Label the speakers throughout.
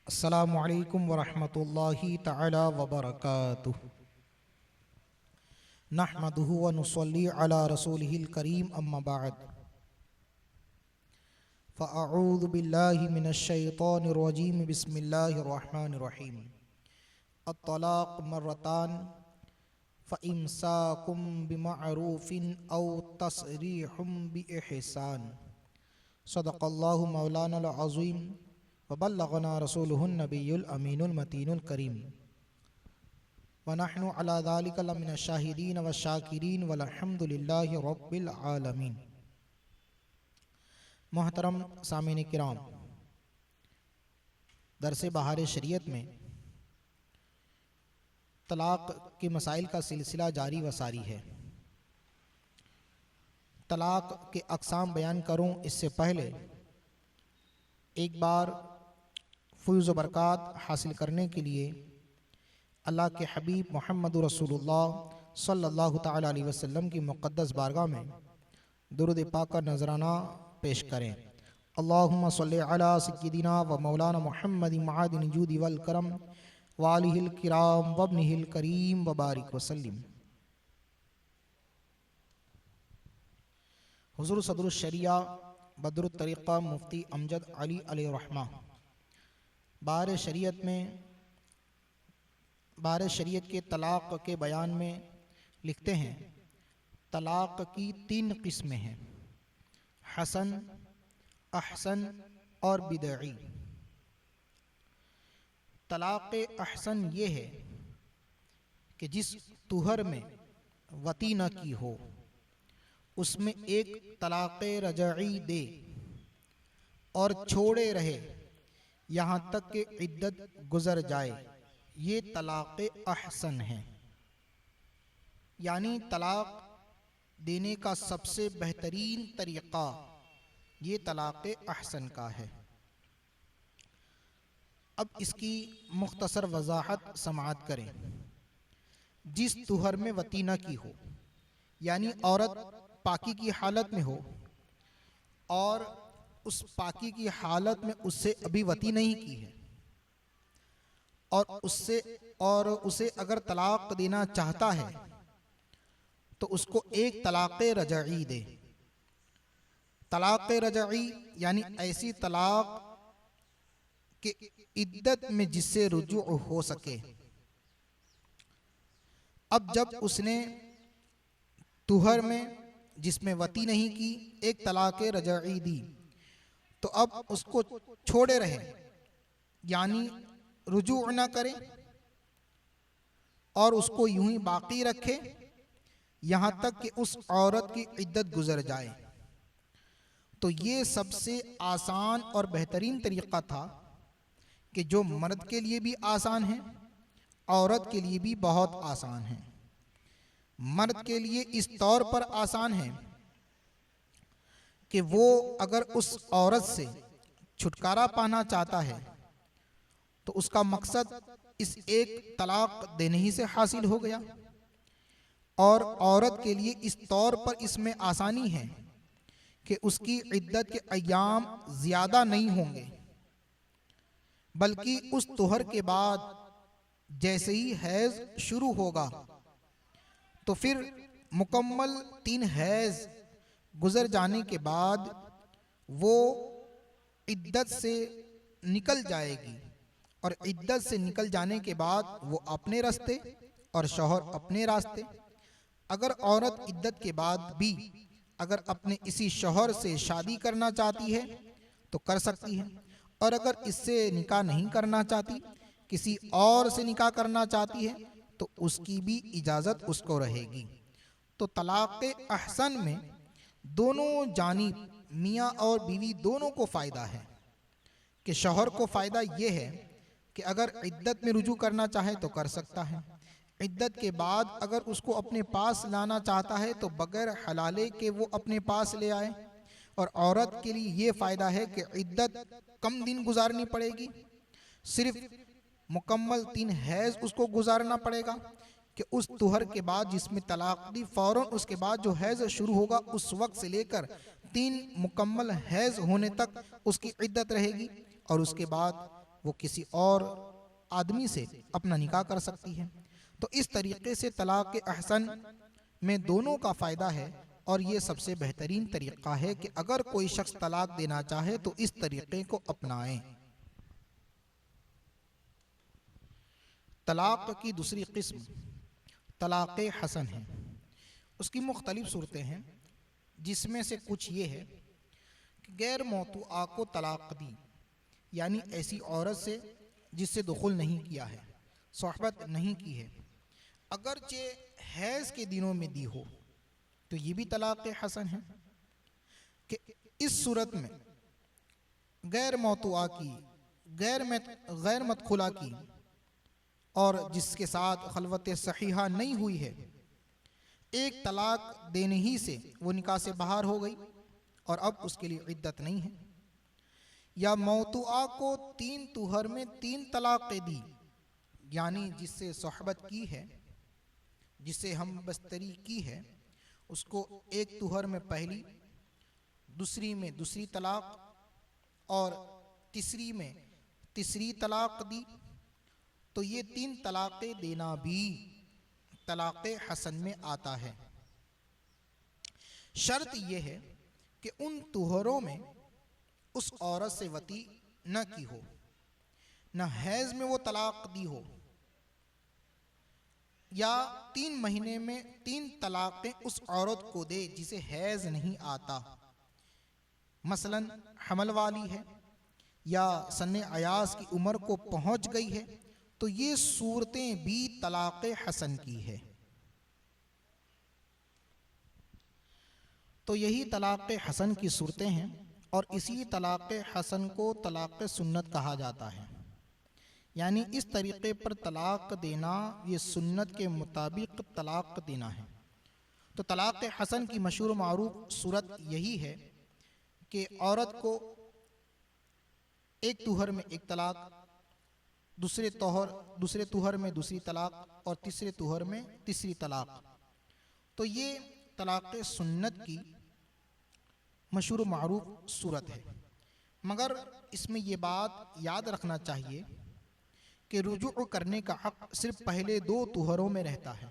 Speaker 1: अस्सलामु अलैकुम वरहमतुल्लाहि तआला वबरकातुहु। नहमदुहु व नुसल्ली अला रसूलिहिल करीम अम्मा बाद। फ़अऊज़ु बिल्लाहि मिनश शैतानिर रजीम बिस्मिल्लाहिर रहमानिर रहीम। अत-तलाक़ मर्रतान फ़इम्साकुम बिमअरूफ़िन औ तसरीहुम बिइहसान। सदक़ल्लाहु मौलानल अज़ीम व बल्लगना रसूलुहुन नबियुल अमीनुल मतीनुल करीम व नहनु अला ज़ालिका लमिनश शाहिदीन व शाकिरीन वल्हम्दुलिल्लाहि रब्बिल आलमीन। मोहतरम सामीन किराम, दरसे बहार शरीयत में तलाक़ के मसाइल का सिलसिला जारी व सारी है। तलाक़ के अक़साम बयान करूं इससे पहले एक बार फ़ुज़ व बरक़ात हासिल करने के लिए अल्लाह के हबीब मोहम्मद रसूलुल्लाह सल्लल्लाहु तआला अलैहि वसल्लम की मुक़द्दस बारगाह में दुरूद पाक का नजराना पेश करें। अल्लाहुम्मा सल्लि अला सय्यिदिना व मौलाना मुहम्मदिन मआदिन जूदि वल करम व आलिहिल किराम व इब्निहिल करीम व बारिक वसल्लिम। हुज़ूर सदरुश शरिया बदरुत तरीक़ा मुफ्ती अमजद अली अलैहि रहमा बार शरीयत के तलाक़ के बयान में लिखते हैं, तलाक़ की 3 किस्में हैं, हसन, अहसन और बिदई। तलाक़ अहसन ये है कि जिस तुहर में वती न की हो उसमें एक तलाक़ रजई दे और छोड़े रहे यहाँ तक कि इद्दत गुज़र जाए, ये तलाक़ अहसन है। यानी तलाक़ देने का सबसे बेहतरीन तरीक़ा ये तलाक़ अहसन का है। अब इसकी मुख्तसर वज़ाहत समाअत करें। जिस तुहर में वती न की हो, यानी औरत पाकी की हालत में हो और उस पाकी की हालत में उससे अभी वती नहीं की है और उसे अगर तलाक़ देना चाहता है तो उसको एक तलाक़ रजई दे। तलाक़ रजई यानी ऐसी तलाक़ के इद्दत में जिससे रुजू हो सके। अब जब उसने तुहर में जिसमें वती नहीं की एक तलाक़ रजई दी तो अब उसको छोड़े रहे, यानी रुजू न करे और उसको यूं ही बाकी रखे यहाँ तक कि उस औरत की इद्दत गुजर जाए। तो ये सबसे आसान और बेहतरीन तरीक़ा था कि जो मर्द के लिए भी आसान है, औरत के लिए भी बहुत आसान है। मर्द के लिए इस तौर पर आसान है कि वो अगर उस औरत से छुटकारा पाना चाहता है तो उसका मकसद इस एक तलाक़ देने ही से हासिल हो गया। और औरत के लिए इस तौर पर इसमें आसानी है कि उसकी इद्दत के अय्याम ज़्यादा नहीं होंगे, बल्कि उस तुहर के बाद जैसे ही हैज़ शुरू होगा तो फिर मुकम्मल 3 हैज़ गुज़र जाने के बाद वो इद्दत से निकल जाएगी और इद्दत से निकल जाने के बाद वो अपने रास्ते और शौहर अपने रास्ते। अगर औरत इद्दत के बाद भी अगर अपने इसी शौहर से शादी करना चाहती है तो कर सकती है, और अगर इससे निकाह नहीं करना चाहती, किसी और से निकाह करना चाहती है तो उसकी भी इजाज़त उसको रहेगी। तो तलाक़ अहसन में दोनों जानिब मियाँ और बीवी दोनों को फ़ायदा है कि शौहर को फ़ायदा ये है कि अगर इद्दत में रुजू करना चाहे तो कर सकता है, इद्दत के बाद अगर उसको अपने पास लाना चाहता है तो बगैर हलाले के वो अपने पास ले आए। और औरत के लिए ये फ़ायदा है कि इद्दत कम दिन गुजारनी पड़ेगी, सिर्फ मुकम्मल 3 हैज़ उसको गुजारना पड़ेगा कि उस तुहर के बाद जिसमें तलाक़ दी फ़ौरन उसके बाद जो हैज़ शुरू होगा उस वक्त से लेकर 3 मुकम्मल हैज़ होने तक उसकी इद्दत रहेगी और उसके बाद वो किसी और आदमी से अपना निकाह कर सकती है। तो इस तरीके से तलाक़ अहसन में दोनों का फ़ायदा है और ये सबसे बेहतरीन तरीक़ा है कि अगर कोई शख्स तलाक़ देना चाहे तो इस तरीक़े को अपनाएं। तलाक़ की दूसरी किस्म तलाक़ हसन है। उसकी मुख्तलिफ सूरतें हैं, जिसमें से कुछ ये है कि गैर मौतूआ को तलाक़ दी, यानी ऐसी औरत से जिससे दुखुल नहीं किया है, सोहबत नहीं की है, अगरचे हैज़ के दिनों में दी हो, तो ये भी तलाक़ हसन है। कि इस सूरत में गैर मौतूआ की, गैर मदखुला की और जिसके साथ खलवत सहीहा नहीं हुई है, एक तलाक देने ही से वो निकाह से बाहर हो गई और अब उसके लिए इद्दत नहीं है। या मौतूआ को 3 तुहर में 3 तलाक़ें दी, यानी जिससे सोहबत की है, जिससे हम बस्तरी की है, उसको एक तुहर में पहली, दूसरी में दूसरी तलाक़ और तीसरी में तीसरी तलाक़ दी, तो ये 3 तलाक़ें देना भी तलाक़ हसन में आता है। शर्त यह है कि उन तुहरों में उस औरत से वती न की हो, न हैज़ में वो तलाक़ दी हो, या 3 महीने में 3 तलाक़ें उस औरत को दे जिसे हैज़ नहीं आता, मसलन हमल वाली है या सन्ने अयास की उम्र को पहुंच गई है, तो ये सूरतें भी तलाक़ हसन की है। तो यही तलाक़ हसन की सूरतें हैं और इसी तलाक़ हसन को तलाक़ सुन्नत कहा जाता है। यानी इस तरीक़े पर तलाक़ देना ये सुन्नत के मुताबिक तलाक़ देना है। तो तलाक़ हसन की मशहूर मारूफ सूरत यही है कि औरत को एक तुहर में एक तलाक़, दूसरे तुहर में दूसरी तलाक़ और तीसरे तुहर में तीसरी तलाक़, तो ये तलाक़ सुन्नत की मशहूर मारूफ सूरत है। मगर इसमें ये बात याद रखना चाहिए कि रुजू करने का हक़ सिर्फ पहले 2 तुहरों में रहता है।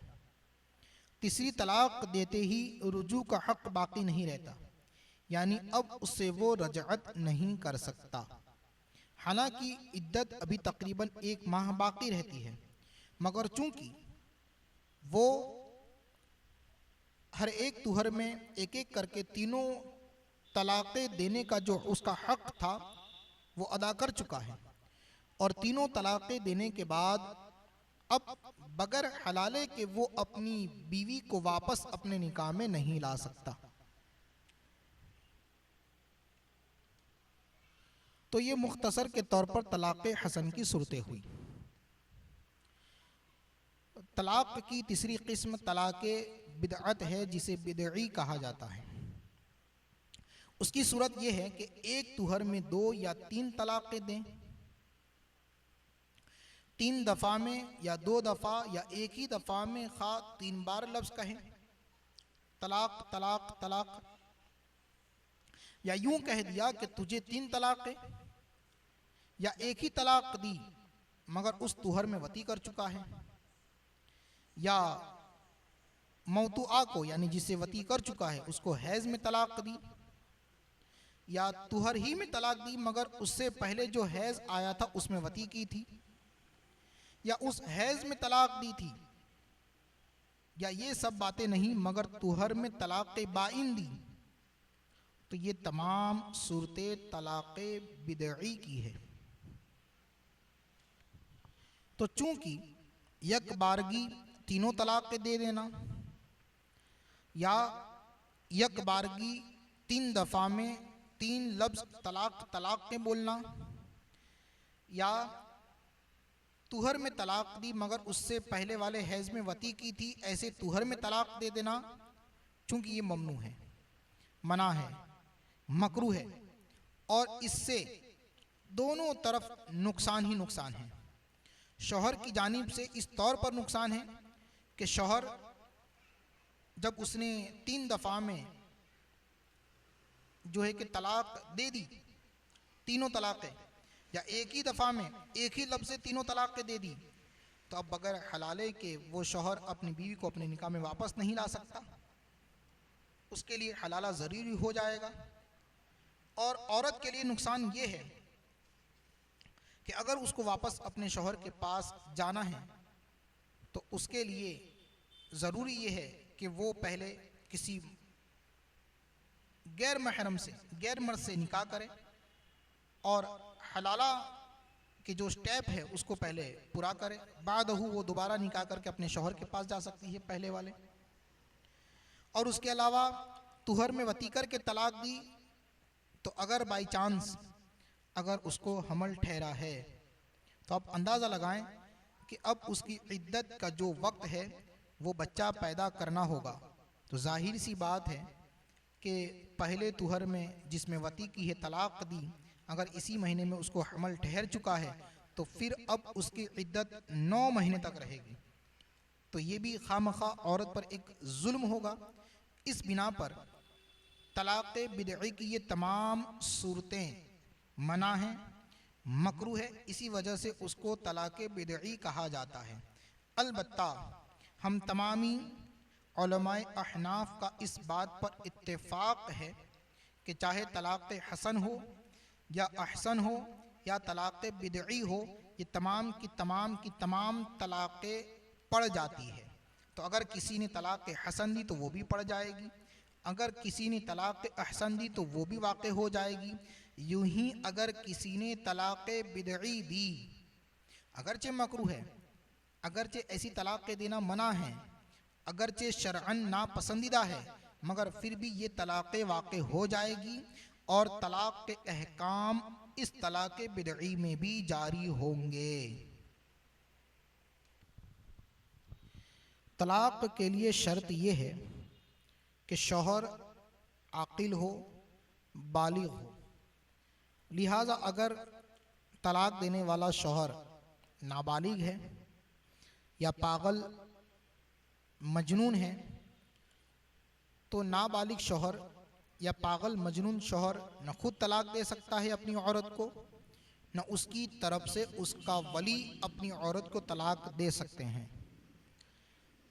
Speaker 1: तीसरी तलाक़ देते ही रुजू का हक़ बाकी नहीं रहता, यानी अब उससे वो रजअत नहीं कर सकता। हालांकि इद्दत अभी तकरीबन 1 माह बाकी रहती है, मगर चूंकि वो हर एक तुहर में एक एक करके 3 तलाक़ें देने का जो उसका हक़ था वो अदा कर चुका है, और 3 तलाक़ें देने के बाद अब बगैर हलाले के वो अपनी बीवी को वापस अपने निकाह में नहीं ला सकता। तो ये मुख्तसर के तौर पर तलाक़ हसन की सूरतें हुई। तलाक़ की तीसरी किस्म तलाक़ बिदअत है, जिसे बिदई कहा जाता है। उसकी सूरत यह है कि एक तुहर में 2 या 3 तलाक़ें दें, 3 दफ़ा में या 2 दफ़ा या एक ही दफ़ा में खा 3 बार लफ्ज़ कहें तलाक़ तलाक़ तलाक़, या यूं कह दिया कि तुझे 3 तलाक़ें, या एक ही तलाक़ दी मगर उस तुहर में वती कर चुका है, या मौतूआ को यानी जिसे वती कर चुका है उसको हैज़ में तलाक़ दी, या तुहर ही में तलाक़ दी मगर उससे पहले जो हैज़ आया था उसमें वती की थी, या उस हैज़ में तलाक़ दी थी, या ये सब बातें नहीं मगर तुहर में तलाक़ बाइन दी, तो ये तमाम सूरतें तलाक़ बिदई की है। तो चूंकि यक बारगी 3 तलाक़ें दे देना, या यक बारगी 3 दफ़ा में 3 लफ्ज़ तलाक़ तलाक़ के बोलना, या तुहर में तलाक़ दी मगर उससे पहले वाले हैज़ में वती की थी, ऐसे तुहर में तलाक़ दे देना, चूँकि ये ममनू है, मना है, मकरूह है, और इससे दोनों तरफ नुकसान ही नुकसान है। शौहर की जानिब से इस तौर पर नुकसान है कि शौहर जब उसने 3 दफ़ा में जो है कि तलाक़ दे दी, 3 तलाक़ें, या एक ही दफ़ा में एक ही लफ्ज़ से तीनों तलाक़ें दे दी, तो अब बगैर हलाले के वो शौहर अपनी बीवी को अपने निकाह में वापस नहीं ला सकता, उसके लिए हलाला ज़रूरी हो जाएगा। और औरत के लिए नुकसान ये है कि अगर उसको वापस अपने शौहर के पास जाना है तो उसके लिए ज़रूरी ये है कि वो पहले किसी गैर महरम से, गैर मर्द से निकाह करे और हलाला के जो स्टेप है उसको पहले पूरा करे, बादहू वो दोबारा निकाह करके अपने शौहर के पास जा सकती है पहले वाले। और उसके अलावा तुहर में वती कर के तलाक दी तो अगर बाई चांस अगर उसको हमल ठहरा है तो आप अंदाज़ा लगाएं कि अब उसकी इद्दत का जो वक्त है वो बच्चा पैदा करना होगा। तो जाहिर सी बात है कि पहले तुहर में जिसमें वती की है तलाक दी, अगर इसी महीने में उसको हमल ठहर चुका है तो फिर अब उसकी इद्दत 9 महीने तक रहेगी। तो ये भी खामखा औरत पर एक जुल्म होगा। इस बिना पर तलाक़ बिदई की ये तमाम सूरतें मना हैं, मकरू है, इसी वजह से उसको तलाक़ बिदई कहा जाता है। अलबत्ता हम तमामी उलमाए अहनाफ का इस बात पर इत्तेफाक है कि चाहे तलाक़ हसन हो या अहसन हो या तलाक़ बिदई हो, ये तमाम की तमाम तलाक़ें पड़ जाती है। तो अगर किसी ने तलाक़ हसन दी तो वो भी पड़ जाएगी, अगर किसी ने तलाक़ अहसन दी तो वो भी वाक़े हो जाएगी। यूं ही अगर किसी ने तलाक़ बिदई दी, अगरचे मकरू है, अगरचे ऐसी तलाक़ देना मना है, अगरचे शरअन नापसंदीदा है, मगर फिर भी ये तलाक़ वाक़े हो जाएगी और तलाक़ के अहकाम इस तलाक़ बिदई में भी जारी होंगे। तलाक़ के लिए शर्त यह है कि शौहर आकिल हो, बालिग हो। लिहाजा अगर तलाक़ देने वाला शौहर नाबालिग है या पागल मजनून है तो नाबालिग शौहर या पागल मजनून शौहर न खुद तलाक़ दे सकता है अपनी औरत को, न उसकी तरफ से उसका वली अपनी औरत को तलाक़ दे सकते हैं।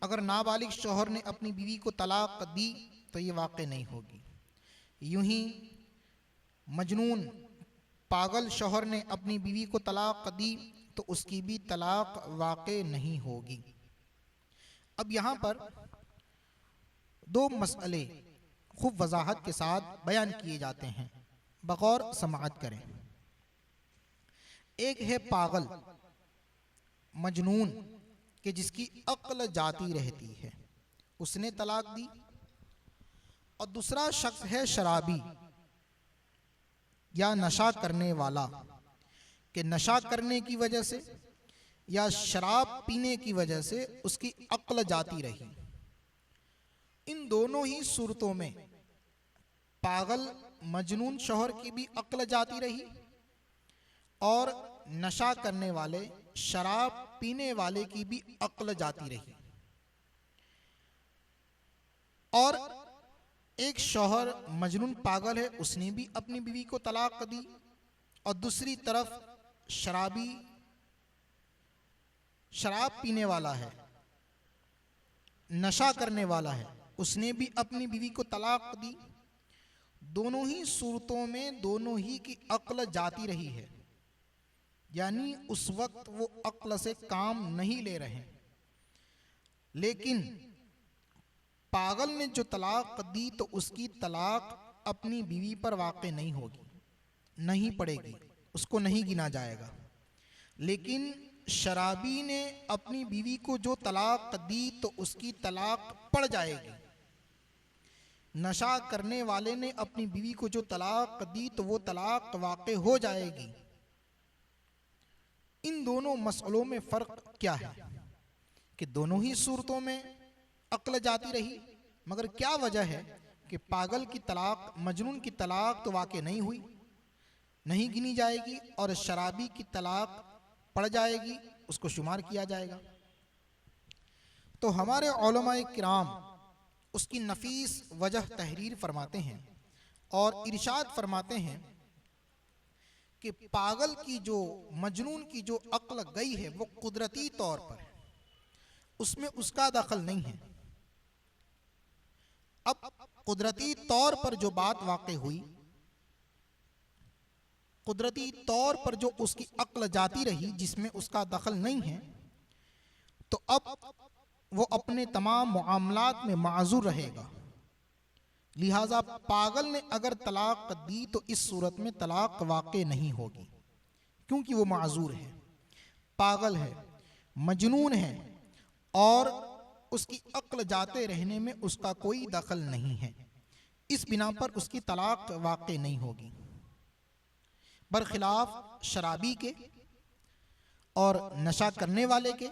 Speaker 1: अगर नाबालिग शौहर ने अपनी बीवी को तलाक़ दी तो ये वाक़े नहीं होगी। यूं ही मजनून पागल शौहर ने अपनी बीवी को तलाक़ दी तो उसकी भी तलाक़ वाक़े नहीं होगी। अब यहाँ पर दो मसले खूब वजाहत के साथ बयान किए जाते हैं, बगौर समाअत करें। एक है पागल मजनून कि जिसकी अक्ल जाती रहती है, उसने तलाक दी, और दूसरा शख्स है शराबी या नशा करने वाला कि नशा करने की वजह से या शराब पीने की वजह से उसकी अक्ल जाती रही। इन दोनों ही सूरतों में पागल मजनून शौहर की भी अक्ल जाती रही और नशा करने वाले शराब पीने वाले की भी अक्ल जाती रही। और एक शौहर मजनून पागल है, उसने भी अपनी बीवी को तलाक दी, और दूसरी तरफ शराबी शराब पीने वाला है, नशा करने वाला है, उसने भी अपनी बीवी को तलाक दी। दोनों ही सूरतों में दोनों ही की अक्ल जाती रही है, यानी उस वक्त वो अक्ल से काम नहीं ले रहे। लेकिन पागल ने जो तलाक दी तो उसकी तलाक अपनी बीवी पर वाक़े नहीं होगी, नहीं पड़ेगी, उसको नहीं गिना जाएगा। लेकिन शराबी ने अपनी बीवी को जो तलाक दी तो उसकी तलाक पड़ जाएगी। नशा करने वाले ने अपनी बीवी को जो तलाक दी तो वो तलाक वाक़े हो जाएगी। इन दोनों मसलों में फ़र्क क्या है कि दोनों ही सूरतों में अक्ल जाती रही, मगर क्या वजह है कि पागल की तलाक, मजनून की तलाक तो वाक़े नहीं हुई, नहीं गिनी जाएगी, और शराबी की तलाक पड़ जाएगी, उसको शुमार किया जाएगा। तो हमारे उलमाए किराम उसकी नफीस वजह तहरीर फरमाते हैं और इरशाद फरमाते हैं कि पागल की जो, मजनून की जो अक्ल गई है वो कुदरती तौर पर है, उसमें उसका दखल नहीं है। अब कुदरती तौर पर जो बात वाक़ई हुई, कुदरती तौर पर जो उसकी अक्ल जाती रही जिसमें उसका दखल नहीं है, तो अब वो अपने तमाम मामलात में माजूर रहेगा। लिहाजा पागल ने अगर तलाक दी तो इस सूरत में तलाक वाक़ई नहीं होगी, क्योंकि वो माजूर है, पागल है, मजनून है और उसकी अक्ल जाते रहने में उसका कोई दखल नहीं है। इस बिना पर उसकी तलाक वाक़ई नहीं होगी। बरखिलाफ शराबी के और नशा करने वाले के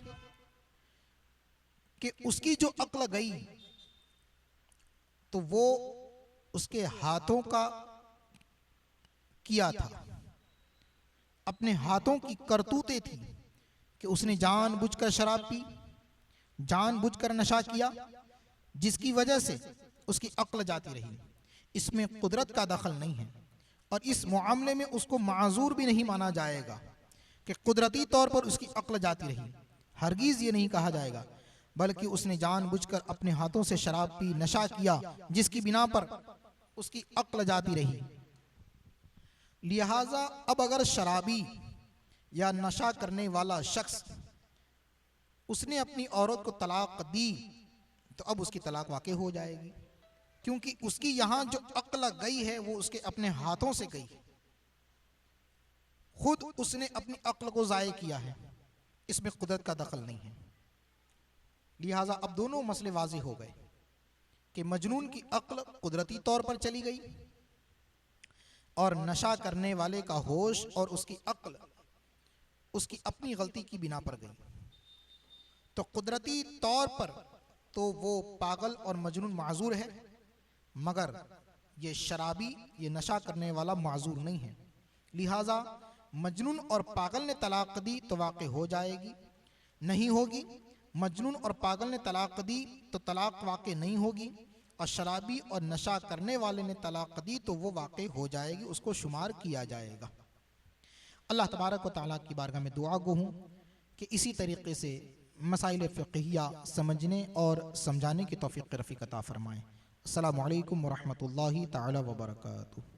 Speaker 1: कि उसकी जो अक्ल गई तो वो उसके हाथों का किया था, अपने हाथों की करतूतें थी कि उसने जानबूझकर शराब पी, जानबूझकर नशा किया, जिसकी वजह से उसकी अक्ल जाती रही। इसमें कुदरत का दखल नहीं है और इस मामले में उसको माजूर भी नहीं माना जाएगा कि कुदरती तौर पर उसकी अक्ल जाती रही। हरगिज ये नहीं कहा जाएगा, बल्कि उसने जानबूझकर अपने हाथों से शराब पी, नशा किया, जिसकी बिना पर उसकी अक्ल जाती रही। लिहाजा अब अगर शराबी या नशा करने वाला शख्स उसने अपनी औरत को तलाक दी तो अब उसकी तलाक वाक़ई हो जाएगी, क्योंकि उसकी यहां जो अक्ल गई है वो उसके अपने हाथों से गई, खुद उसने अपनी अक्ल को ज़ाय किया है, इसमें कुदरत का दखल नहीं है। लिहाजा अब दोनों मसले वाज़ेह हो गए कि मजनून की अक्ल कुदरती तौर पर चली गई और नशा करने वाले का होश और उसकी अक्ल उसकी अपनी गलती की बिना पर गई। तो कुदरती तौर पर तो वो पागल और मजनून माजूर है, मगर ये शराबी, ये नशा करने वाला माजूर नहीं है। लिहाजा मजनून और पागल ने तलाक दी तो वाक़ई हो जाएगी, नहीं होगी मजनून और पागल ने तलाक दी तो तलाक वाक़ई नहीं होगी, और शराबी और नशा करने वाले ने तलाक दी तो वो वाक़ई हो जाएगी, उसको शुमार किया जाएगा। अल्लाह तबारक व तआला की बारगाह में दुआ गो हूँ कि इसी तरीक़े से मसाइल फ़िक़हिया समझने और समझाने की तौफ़ीक़ रफ़ीक़ अता फ़रमाएँ। अस्सलामु अलैकुम व रहमतुल्लाहि तआला व बरकातुहू।